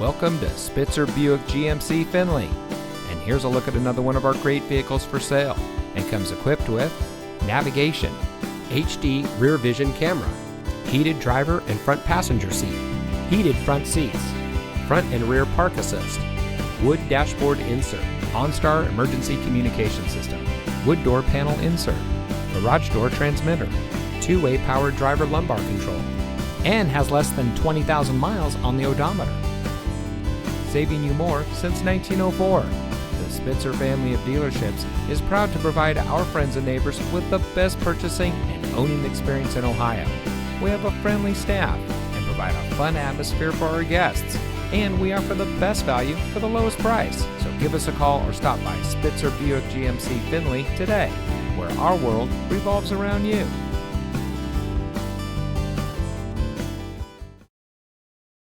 Welcome to Spitzer Buick GMC Findlay. And here's a look at another one of our great vehicles for sale. And comes equipped with navigation, HD rear vision camera, heated driver and front passenger seat, heated front seats, front and rear park assist, wood dashboard insert, OnStar emergency communication system, wood door panel insert, garage door transmitter, two-way power driver lumbar control, and has less than 20,000 miles on the odometer. Saving you more since 1904. The Spitzer family of dealerships is proud to provide our friends and neighbors with the best purchasing and owning experience in Ohio. We have a friendly staff and provide a fun atmosphere for our guests. And we offer the best value for the lowest price. So give us a call or stop by Spitzer Buick GMC Findlay today, where our world revolves around you.